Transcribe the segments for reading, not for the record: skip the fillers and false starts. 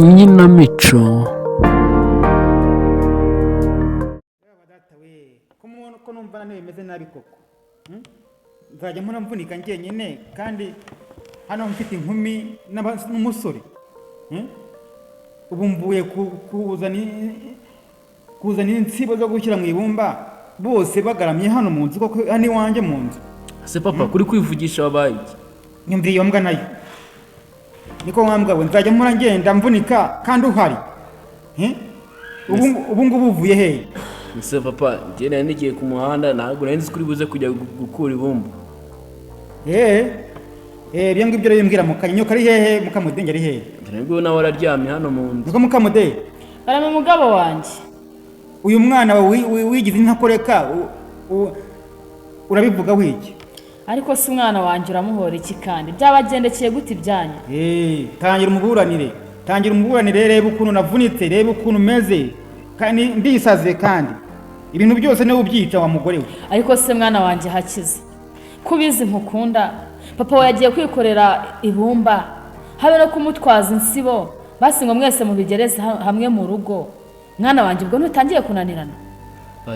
inkinamico. Ko numva nawe bimeze nabi koko nzajya mpora mvunika njyenyine kandi hano mfite inkumi n'umusore ubu mvuye kuzana insibo zo gushyira mu ibumba bose bagaramye hano mu nzu koko hano iwanjye mu nzu. Se papa kuri kwivugisha wabaye iki? Nyumviye iyo mbwa nayo niko mwambwa we nzajya mpora ngenda mvunika kandi uhari ubu ngubu uvuye hehe? Se papa njye nari nigiye ku muhanda ntabwo nari nzi kuri buze kujya gukura ibumba. Ibyo ngibyo rero mbwira mukanyo kari hehe mukamudenge ari hehe? Ntabwo nawe araryamye hano mu nzu. Niko mukamudenge arame mugabo wanje. Uyu mwana wigize intakoreka urabivuga wiki? Ariko si umwana wanje uramuhora iki kandi byabagendekeye gute ibyanyu? Tangira umuburanire reba ukuntu navunitse reba ukuntu meze kandi ndisaze kandi ibintu byose niwe ubyica wa mugore we. Ariko se mwana wanje hakize kubizi nkukunda papa we yagiye kwikorera ibumba habe no kumutwaza insibo basi ngo mwese mubigereze hamwe mu rugo. Mwana wanje ubwo ntutangiye kunanirana?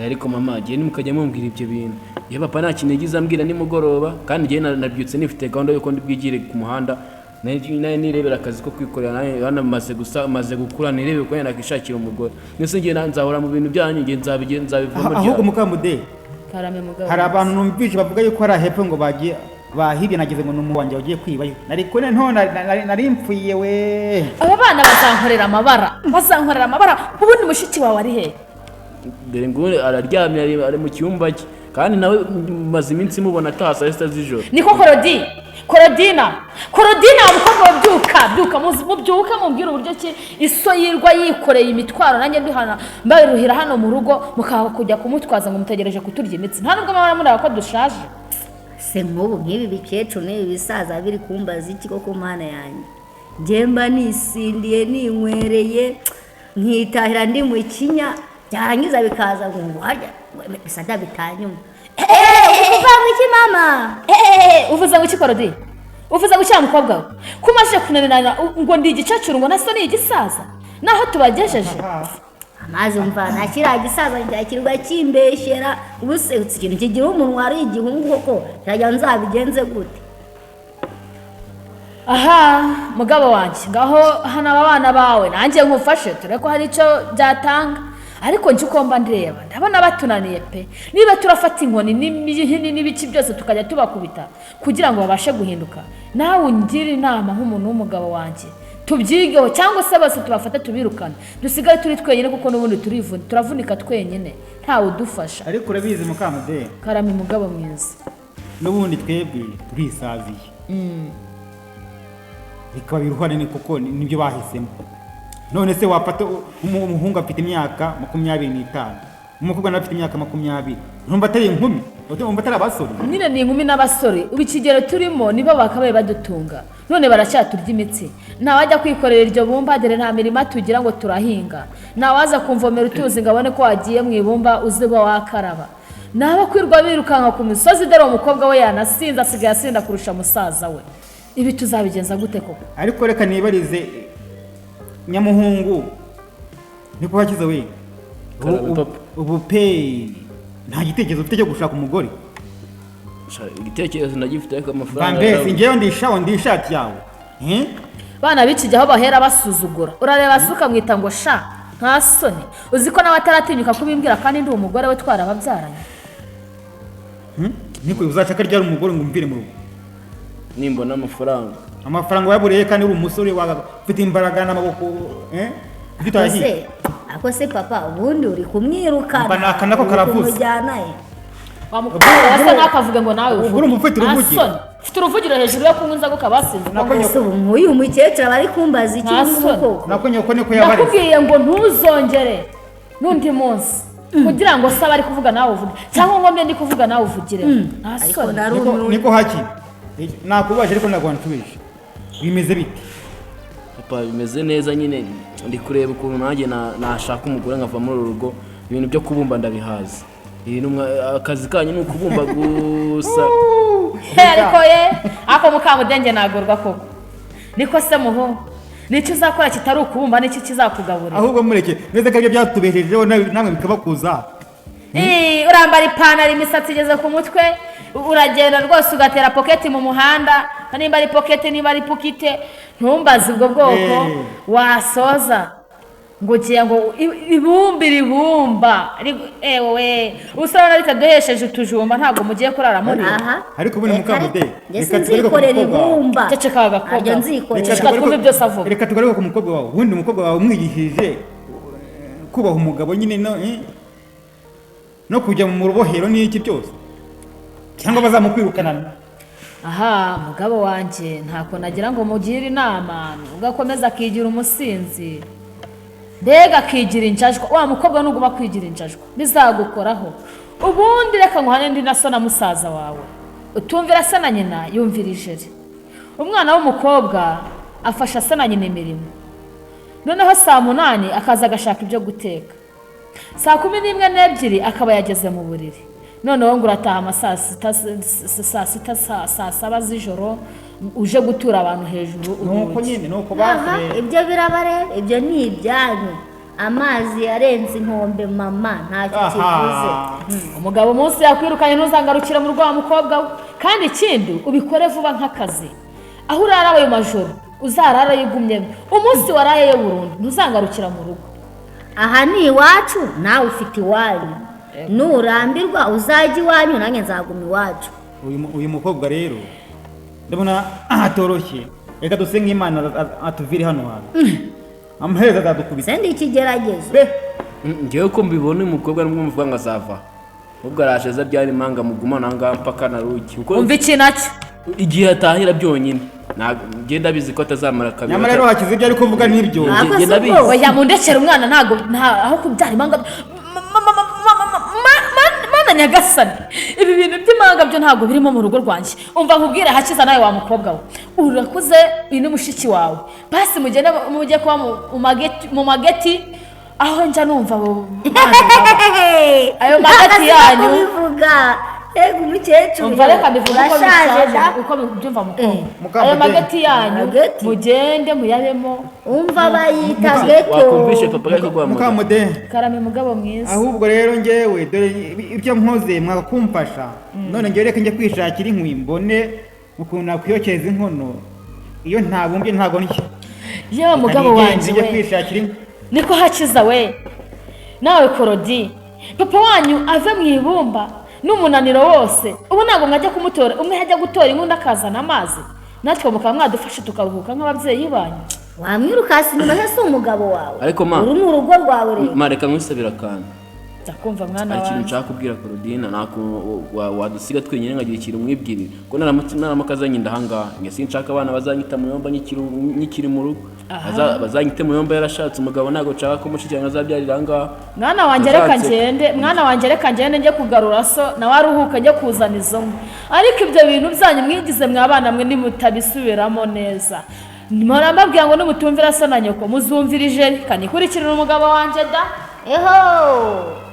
Ariko mama giye nimukajya mumbwira ibyo bintu ye papa nta kintu yagize ambwira nimugoroba kandi giye nabyutse nifite gahunda yo ndibwigire ku muhanda naye nirebera akazi ko kwikorera hano maze gukura nirebe ko nakishakira umugore nese ngiye nzahora mu bintu byanyu ngiye nzabivamo rya. Ahubwo mukamude karame mugabo hari abantu numvise bavuga yuko ari hepfo ngo bagiye bahibye nagize ngo numu wanje ugiye kwibayo nariko nari mpfuye we. Aba bana bazankorera amabara ubundi mushiki wawe ari he? Dore ngo araryamye ari mu cyumba cye kandi nawe maze iminsi mubona atasa sita z'ijoro. Niko Claudina umukobwa byuka mubyuka mumbwira uburyo ki iso yirwa yikoreye imitwaro nanjye ndihana mbaruhira hano mu rugo mukaba kujya kumutwaza ngo mutegereje kuturya imitsi nta nubwo mabara muri ko dushaje. Se nk'ubu nk'ibi bikecuru n'ibi bisaza biri kumbaza iki koko mana yanjye njemba nisindiye ninywereye nkitahira ndi mu kinya byarangiza bikaza ngo harya bisada bitanyuma. Uvuga ngo iki mama? Uvuza ngo iki Claudine? Uvuza ngo cya mukobwa we kumaje kunanirana ngo ndi igicacuru ngo naso ni igisaza naho tubagejeje. Amazi umva nakira gisaza cyakirwa kimbeshera ubuse ikintu kigira umunwa ari igihungu koko cyajya nzabigenze gute? Aha mugabo wanje ngaho hana abana bawe nanjye nkufashe tureko hari ico byatanga ariko nje ukomba ndeba ndabona batunaniye pe niba turafata inkoni n'imihini n'ibiki byose tukajya tubakubita kugira ngo babashe guhinduka nawe ungire inama nk'umuntu w'umugabo wanje tubyigeho cyangwa se bose tubafata tubirukana dusigaye turi twenyine kuko n'ubundi turavunika twenyine ntawe udufasha. Ariko urabizi mukamude karame mugabo mwiza n'ubundi twebwe turisaziye bikaba biruhane ni kuko nibyo bahisemo. None se wapata umuhungu afite imyaka 25 umukobwa nawe afite imyaka 20 ntumba atari inkumi ntumba atari abasore nyine ni inkumi n'abasore ubikigero turimo nibo bakabaye badutunga none baracyaturya imitsi ntawajya kwikorera iryo bumba dere nta mirima tugira ngo turahinga ntawaza kumvomera utuzi ngabone ko wagiye mu ibumba uziba wakaraba naba kwirwa birukanka ku misozi dore umukobwa we yanasinza asigaye asinda kurusha musaza we. Ibi tuzabigenza gute koko? Ariko reka nibarize nyamuhungu niko hakiza we ubu pe nta gitekerezo ufite cyo gushaka umugore? Igitekerezo ndagifite ariko amafaranga Bambese ngewe ndishati yawe bana bikijyaho bahera basuzugura urareba suka mwita ngo sha nta soni uziko n'abataratinyuka kubimbwira kandi ndi umugore we twarababyaranye. Niko uzashaka ryari umugore ngo umvire mu rugo nimbona amafaranga waburiye kandi uri umusore ufite imbaraga n'amaboko ako se papa ubundi uri kumwirukana banaka nako karavuze wamukobwa wasa nakavuga ngo nawe uri umufite uruvugi ufite uruvugiro hejuru yo kunyunza ko kabasinze nako uyu mukecuru bari kumbaza iki nguko nako nyoko niko yabareze nakubwiye ngo ntuzongere nundi munsi kugira ngo saba ari kuvuga nawe uvuge cyangwa ngombe ndi kuvuga nawe uvugire niko haki nakubaje ariko nagwanshubije bimeze bite? Papa bimeze neza nyine ndi kureba ukuntu nanjye nashaka umugore nkava muri urugo ibintu byo kubumba ndabihaza akazi kanyu ni ukubumba gusa ariko ye ako mukamudenge nagorwa koko niko se muho n'icyo uzakora kitari ukubumba n'iki kizakugaburira ahubwo mureke neza ko ibyo byatubejejeho namwe bikabakuza. urambara ipantaro imisatsi igeze ku mutwe uragenda rwose ugatera poketi mu muhanda nimba ari poketi niba ari pukite ntumbaze ubwo bwoko wasoza ngo ugiye ngo ibumbi ribumba ewe usabona ritaduhesheje utujumba ntabwo mugiye kurara muri ariko ubu ni mukamude reka nzikorera ibumba ceceka agakobwa nzikorera twumve byose avuga reka tugaruke ku mukobwa wawe ubundi umukobwa wawe umwigishije kubaha umugabo nyine no kujya mu rubohero n'iki byose cyangwa bazamukwirukana. aha mugabo wanjye ntako nagira ngo mugire inama ugakomeza akigira umusinzi mbega akigira injajwa wa mukobwa nuguma kwigira injajwa bizagukoraho ubundi reka nguhane ndi na so na musaza wawe utumvira se na nyina yumvira ijeri umwana w'umukobwa afasha se na nyina imirimo noneho saa 8 akaza agashaka ibyo guteka saa 11 n'ebyiri akaba yageze mu buriri noneho ngo urataha saa 7 z'ijoro uje gutura abantu hejuru nuko nyine nuko bavuye ibyo birabareba ibyo ni ibyanyu amazi yarenze inkombe mama ntacyo kivuze. umugabo umunsi yakwirukanye ntuzangarukira mu rwa mukobwa we kandi ikindi ubikore vuba nk'akazi aho urara ayo majoro uzarara yigumyemo umunsi waraye burundu ntuzangarukira mu rugo. aha ni iwacu nawe ufite iwanyu nurambirwa uzajya iwanyu nanjye nzaguma iwacu. uyu mukobwa rero ndabona atoroshye reka dusenge Imana atuvire hano hantu amaherezo azadukubita sendi ikigeragezo ngewe ko mbibona uyu mukobwa n'ubwo muvuga ngo azava ubwo arasheza byari impanga mugumana ngaha mpaka na rugi umva iki nacyo igihe atahira byonyine ngenda bizi ko atazamara kabiri nyamara rero hakize ibyo ari kuvuga n'ibyo ngenda bizi oya mundekera umwana ntago aho kubyara impanga mana nyagasani ibi bintu by'imanga byo ntago birimo mu rugo rwanjye umva nkubwire hakiza nawe wa mukobwa we urakuze uyu ni mushiki wawe basi mujye kuba mu mageti aho njya numva ayo mageti yanyu bivuga ego umukecuru umva reka bivuga uko byumva mukobwa ayo mageti yanyu mugende muyabemo umva bayita geto wakumvishe papa ariko gwa mukamude karame mugabo mwiza ahubwo rero ngewe dore ibyo mpoze mwagakumfasha none ngewe reka njye kwishakira inkwi mbone ukuntu nakwiyokeza inkono iyo ntabumbye ntago nshya yewe mugabo wanjye njye kwishakira inkwi niko hakiza we nawe Claudine papa wanyu ave mu ibumba n'umunaniro wose ubu ntabwo mwajya kumutora umwe hajya gutora inkunda akazana amazi natwe mukaba mwadufashe tukaruhuka nk'ababyeyi banyu wamwirukasi nyuma se umugabo wawe ariko ma uri mu rugo rwawe rero mareka nkwisabira kandi ndakumva mwana wawe ikintu nshaka kubwira Claudine nako wadusiga twenyine nkagira ikintu mwibwirira ko naramukazanye ndahangaha nge sinshaka abana bazanyita mu yomba nyikiri mu rugo bazanyite mu yomba yarashatse umugabo ntago nshaka ko mushikirana azabyarira ngaha mwana wanjye reka ngende njye kugarura so nawe aruhuka njye kuzana izo nkwi ariko ibyo bintu byanyu mwigize mwabana mwe nimutabisubiramo neza mpora mbabwira ngo nimutumvira so na nyoko muzumvira ijeri kanikurikirira umugabo wanjye da eho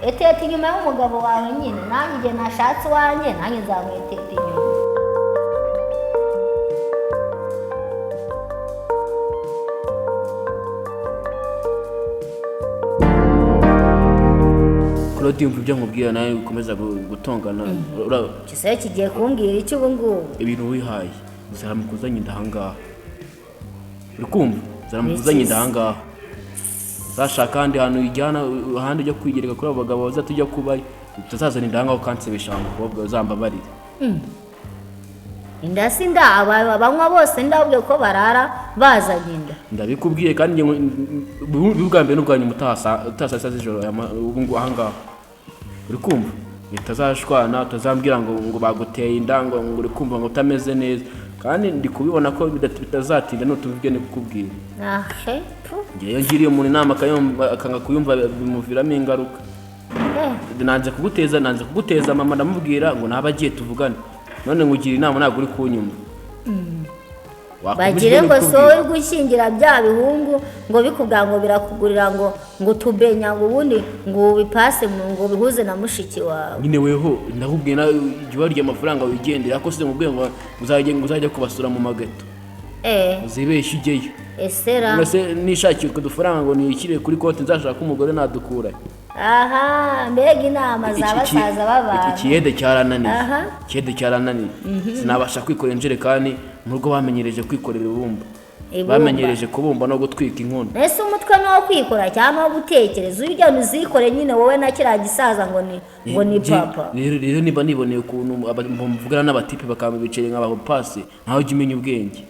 etete inyuma y'umugabo wawe nyine nanjye igihe nashatse iwanjye nanjye nzamwetete inyuma. Claudine umva ibyo nkubwira nawe ukomeza gutongana kisaye kigiye kumbwira iki ubu ngubu ibintu wihaye zaramukuzanye ndahangaha uri kumva zaramukuzanye ndahangaha zashaka ahandi hantu ijyana ahandi ujya kwigereka kuri abo bagabo bazatujya kubayo utazazana indangaho kansebesha umukobwa uzambabarire inda si nda abanywa bose ndabwiye ko barara bazanye inda ndabikubwiye kandi bwa mbere n'ubwa nyuma utasasa z'ijoro ubu ngubu ahangaha uri kumva utazashwana utazambwira ngo baguteye inda ngo uri kumva ngo utameze neza kandi ndi kubibona ko bitazatinda n'utuvuge ni kukubwira ngewe ngiriye umuntu inama akanga kuyumva bimuviramo ingaruka nanze kuguteza mama ndamubwira ngo naba agiye tuvugane none ngugira inama ntabwo uri kunyumva bagire ngo sowe gushingira bya bihungu ngo bikubwira ngo birakugurira ngo tubenya ngo ubundi ngo ubipase ngo bihuze na mushiki wawe nyine weho ndakubwiye na jya warya amafaranga wigendera ko se mubwiye ngo uzajya kubasura mu mageto uzibeshye ujyeyo esera mbese nishakiye udufaranga ngo niyishyire kuri konti nzashaka umugore nadukura aha mbega inama z'abasaza b'abantu ikiyede cyarananiye sinabasha kwikorera injerekani mu rugo bamenyereje kwikorera ibumba bamenyereje kubumba no gutwika inkono ese umutwe ni wo kwikora cyangwa wo gutekereza ujya uzikore nyine wowe na kiriya gisaza ngo ni papa rero niba niboneye ukuntu mvugana n'abatipe bakaba biceye nk'abapasi ntaho ujya umenya ubwenge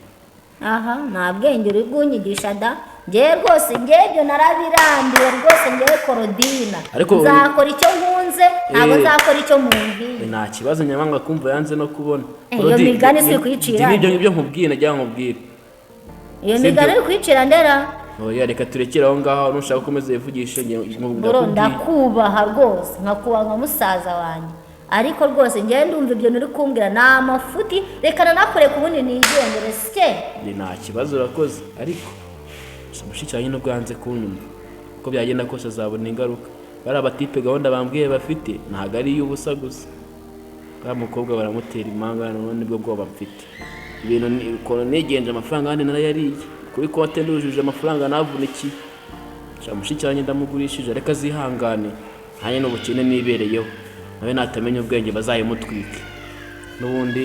aha nta bwenge uri bwunyigisha da ngewe rwose ibyo narabirambiwe rwose ngewe Claudina nzakora icyo nkunze ntabwo nzakora icyo mumbwiye nta kibazo nyamanga kumva yanze no kubona iyo migani si kwicira ibyo nkubwiye najya nkubwira iyo migani iri kwicira ndera oya reka turekere aho ngaho nushaka ukomeze yivugishe ndakubaha rwose nkakubaha nka musaza wanjye ariko rwose ngewe ndumva ibyo uri kumbwira ni amafuti reka nanakoreka ubundi nigendere sike nta kibazo urakoze ariko mushikiranye no bwanze kunyuma uko byagenda kose azabona ingaruka bari abatipe gahunda bambwiye bafite ntabwo ari iy'ubusa gusa bwa mukobwa baramutera impanga none nibwo bwoba mfite ibintu ukuntu nigenje amafaranga kandi narayariye kuri konti ndujuje amafaranga navunikiye mushikiranye ndamugurishije reka zihangane hanye n'ubukene nibereyeho nawe natamenya ubwenge bazayimutwike n'ubundi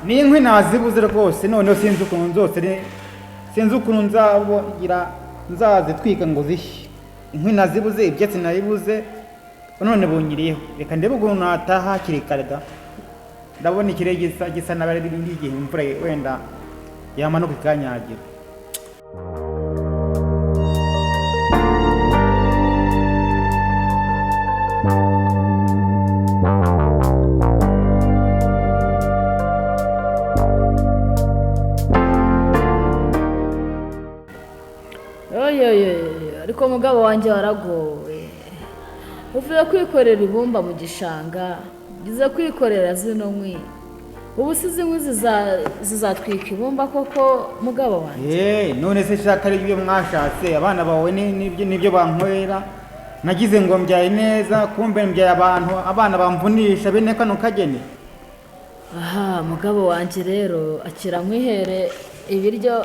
ni inkwi nazibuze rwose noneho sinzi ukuntu nzazitwika ngo zishye inkwi nazibuze ibyatsi nabibuze none bunyiriyeho reka ndebe ukuntu nataha hakiri kare da ndabona ikirere gisa n'abari igihe imvura wenda yamanuka ikanyagira ariko umugabo wanjye waragowe uvuye kwikorera ibumba mu gishanga ugize kwikorera zino nkwi ubu si izi nkwi zizatwika ibumba koko mugabo wanjye none se shaka ari ibyo mwashatse abana bawe nibyo bankwera nagize ngo mbyaye neza kumbe mbyaye abana bamvunisha bene kano kageni aha mugabo wanjye rero akira nkwihere ibiryo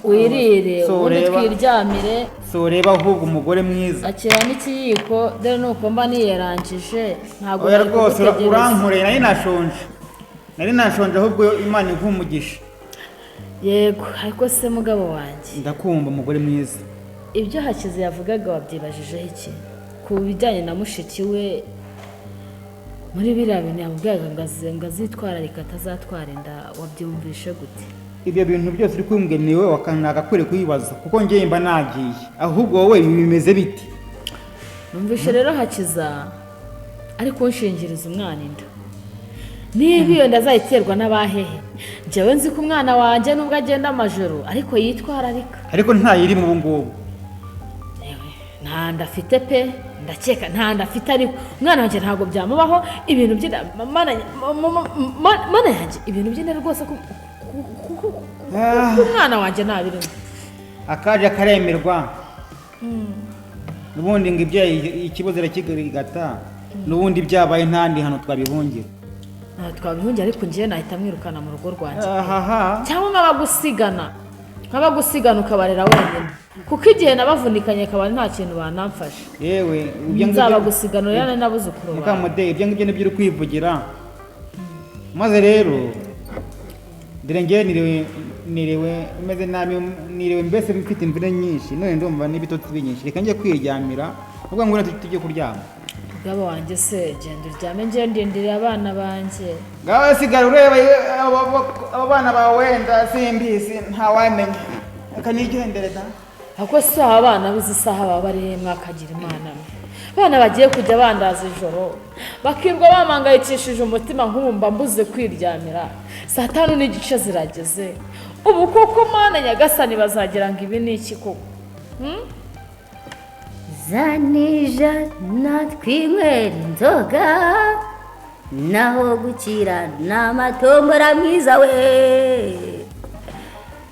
wirire ubundi twiryamire ureba ahubwo umugore mwiza akira n'ikiyiko dore nuko mba niyerangije ntabwo oya rwose urankoreye nari nashonje ahubwo imana inkumugisha yego ariko se mugabo wanjye ndakumva umugore mwiza ibyo Hakiza yavugaga wabyibajijeho iki ku bijyanye na mushiki we muri biriya bintu yamubwiraga ngo azitwararika atazatwara inda wabyumvishe gute ibyo bintu byose uri kumbwira ni wowe wakanagakwiriye kuyibaza kuko ngewe mba nagiye ahubwo wowe bimeze biti numvishe rero Hakiza ari kunshingiriza umwana inda niba iyo nda azayiterwa n'abahehe njyewe nzi ko umwana wanjye nubwo agenda amajoro ariko yitwararika ariko ntayirimo ubu ngubu nta nda afite pe ndakeka nta nda afite ariko umwana wanjye ntabwo byamubaho ibintu by'inda mana yanjye ibintu by'inda rwose umwana wanjye ntabirimo akaje karemerwa n'ubundi ngo ibyo ikibazo irakigata n'ubundi byabaye ntandi hano twabihungira ariko njyewe nahita mwirukana mu rugo rwanjye cyangwa nk'abagusigana ukabarera wenyine kuko igihe nabavunikanye akaba nta kintu banamfashe yewe nzabagusigana rero n'abuzukuru bawe mukamode ibyo ngibyo nibyo uri kwivugira maze rero dore ngewe niriwe umeze nabi niriwe mbese mfite imvune nyinshi none ndumva n'ibitotsi byinshi reka njye kwiryamira ubwo ngo tujye kuryama mugabo wanjye se genda uryame njye ndindiriye abana banjye ngaho sigara ureba abo bana bawe wenda simbizi ntawamenya reka nigendere da ako si abana bizi isaha baba bari mwakagira imana abana bagiye kujya bandaza ijoro bakirwa bamangayikishije umutima nkumva mbuze kwiryamira saa 5:30 zirageze ubu koko mana nyagasani bazagira ngo ibi ni iki koko zanija natwinywera inzoga naho gukira n'amatombora mwiza we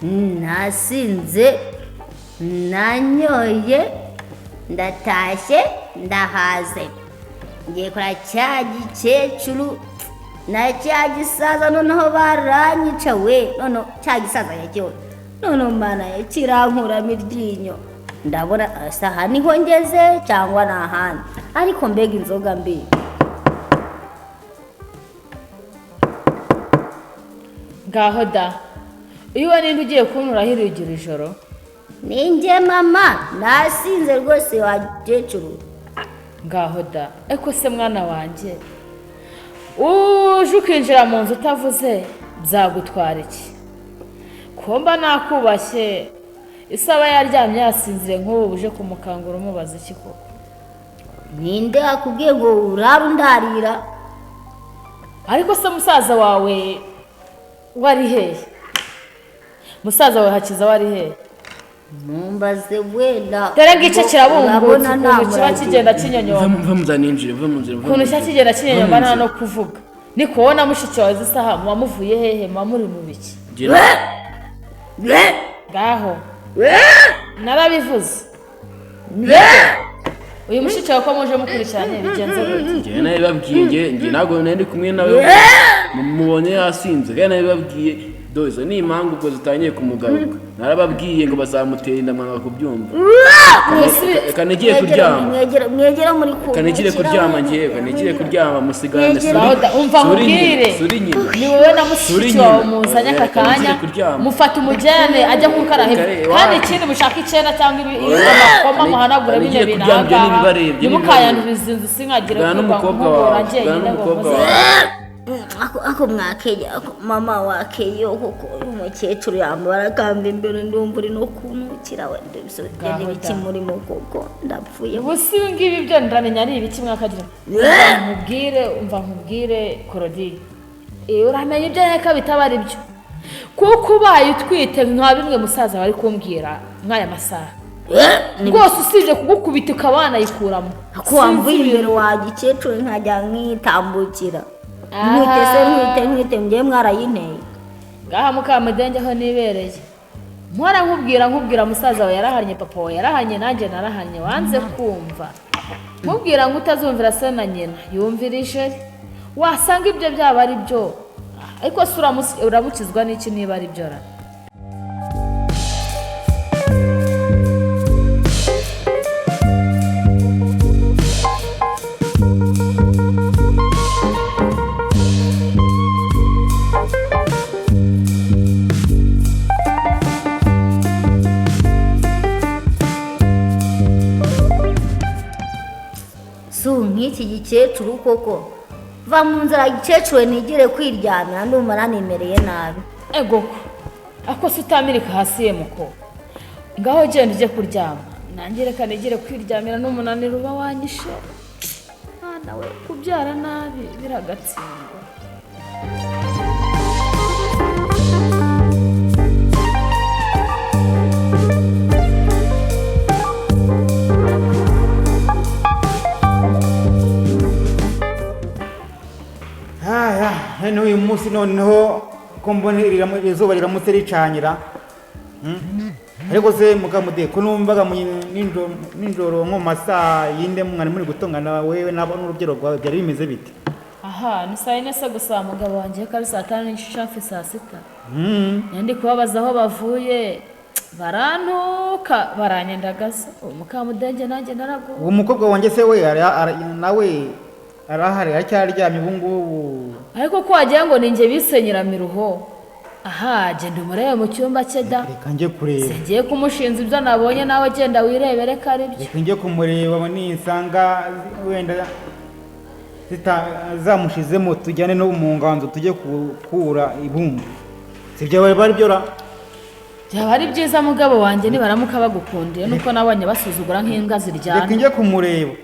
nasinze nanyoye ndatashye ndahaze ngiye kora cya gikecuru na cya gisaza noneho baranyica we noneho cya gisaza yagiwe noneho mana kirankuramo iryinyo ndabona aha niho ngeze cyangwa ni ahandi ariko mbega inzoga mbi ngaho da iyo uba ninde ugiye kunturahira ugira ijoro ninjye mama nasinze rwose wa gikecuru ngaho da eko se mwana wanjye uje ukinjira mu nzu utavuze byagutwara iki kumba nakubashye isaba yaryamye yasinzire nk'ubu uje kumukangura umubaza iki koko ninde akubwiye ngo urara undarira ariko se musaza wawe wari hehe musaza wawe hakiza wari hehe mumbaze wenda dore ngice kirabungutse ukuntu kiba kigenda kinyonyomba mva muzaninjire mva mu nzira ukuntu kiba kigenda kinyonyomba nta no kuvuga ni kubona mushiki wawe zisaha muba muvuye hehe muba muri mu biki ngaho narabivuze uyu mushiki wawe ko muje mukurikirana bigenze gute njye nabibabwiye njye ntabwo nari kumwe nawe mubonye yasinze kandi nabibabwiye dozo ni impamvu ubwo zitangiye kumugaruka narababwiye ngo bazamutera inda mwanga kubyumva kanegire kuryama mwegera muri kumwe kanegire kuryama njyewe kanegire kuryama musigarane umva nkubwire ni wowe na mushiki wawe muzanye aka kanya mufata umujyane ajya kukarahira kandi ikindi mushaka icyenda cyangwa amakoma muhanagura bino bintu ahangaha ntimukayandurize inzu sinkagire kuba njyenyine ngo muze ako mwakeye mama wakeye koko umukecuru yambara kamba imbere ndumva uri no kunukira wende bisogende biki muri mukoko ndapfuye ubusi ngibi byo ndamenya ari ibiki mwakagira umva nkubwire Claudine uramenya ibyo neka bitabara ibyo kuko ubaye utwite nka bimwe musaza bari kumbwira nk'aya masaha rwose usibye kugukubita ukabana yikuramo ako wamvuye imbere wa gikecuru nkajya nkitambukira mwite mgiye mwarayinteye ngaha mukamudenge aho nibereye mpora nkubwira musaza wawe yarahanye papa wawe yarahanye nanjye narahanye wanze kumva nkubwira ngo utazumvira se na nyina yumvirije wasanga ibyo byaba ari byo ariko se uramukizwa n'iki niba ari byo ra nk'iki gikecuru koko va mu nzara gikecuru nigire kwiryamira ndumva nanimereye nabi ego ako se utamirika hasi ye muko ngaho genda ujye kuryama nanjye reka nigire kwiryamira n'umunaniro uba wanyishe mwana we kubyara nabi biragatsindwa hano uyu munsi noneho ko mbona izuba riramutse ricanyira ariko se mukamude ko numvaga nijoro nko masaa yinde mwari muri gutongana wewe n'urubyiruko rwawe byari bimeze bite aha ni saa yine se gusa mugabo wanjye ko ari saa tanu n'igice hafi saa sita ndi kubabaza aho bavuye barantuka baranyendagaza mukamudenge nanjye narago uwo mukobwa wanjye se we nawe arahari aracyaryamye ubu ngubu ariko ko wagira ngo ninjye bisenyera miruho aha genda umurebe mu cyumba cye da reka njye kureba singiye kumushinza ibyo nabonye nawe genda wirebere ko ari byo reka njye kumureba nisanga wenda zamushizemo tujyane no mu nganzo tujye gukura ibumba sibyo bari byo ra byaba ari byiza mugabo wanjye nibaramuka bagukundiye nuko nabonye basuzugura nk'imbwa ziryana reka njye kumureba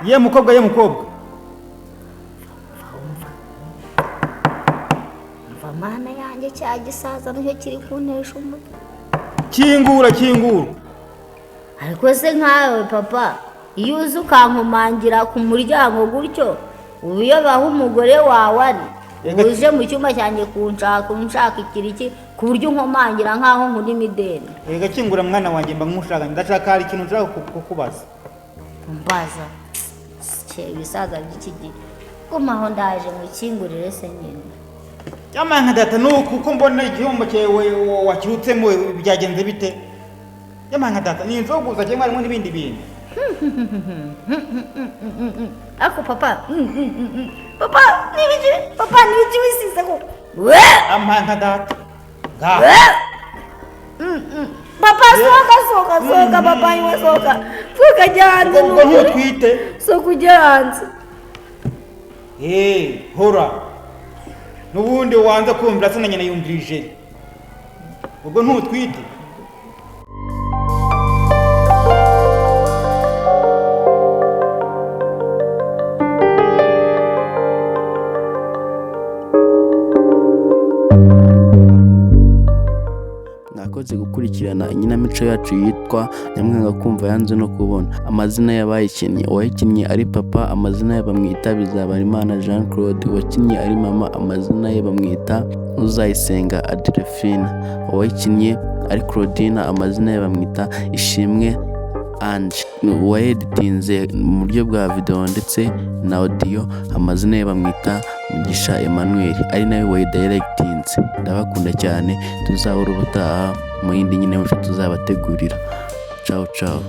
ye mukobwa mana yanjye cya gisaza nicyo kiri kuntesha umutwe. kingura Ariko se nkawe papa iyo uzi ukankomangira ku muryango gutyo ubu iyo baha umugore wawe ari uje mu cyumba cyanjye kunshaka ikiriki ku buryo unkomangira nkaho nkuri mideni. Ega kingura mwana wanjye mba nkushaka ndashaka hari ikintu nshaka kukubaza. Mbaza ibisaza by'iki gihe gumaho ndaje mukingurire se nyine. Yamanka data nuko uko mbona igihombo cyewe wakirutsemo byagenze bite? Yamanka data ni inzoguza cyangwa harimo n'ibindi bintu. Ako papa nibiki wisize ko Amanka data papa soka papa iwe soka jyanze ntutwite soka jyanze hora nubundi wanza kumvira se na nyina yumvirije ubwo ntutwite. Mwakoze gukurikirana inkinamico yacu yitwa Nyamwanga kumva yanze no kubona. Amazina y'abayikinnye: uwayikinnye ari papa, amazina ye bamwita Bizabarimana Jean Claude; uwakinnye ari mama, amazina ye bamwita Uzayisenga Adelphine; uwayikinnye ari Claudina, amazina ye bamwita Ishimwe Ange; uwayeditinze mu buryo bwa video ndetse na audio, amazina ye bamwita Mugisha Emmanuel, ari nawe wayidirectinze. Ndabakunda cyane, tuzahora ubutaha mu yindi nyine muco tuzabategurira. Ciao ciao.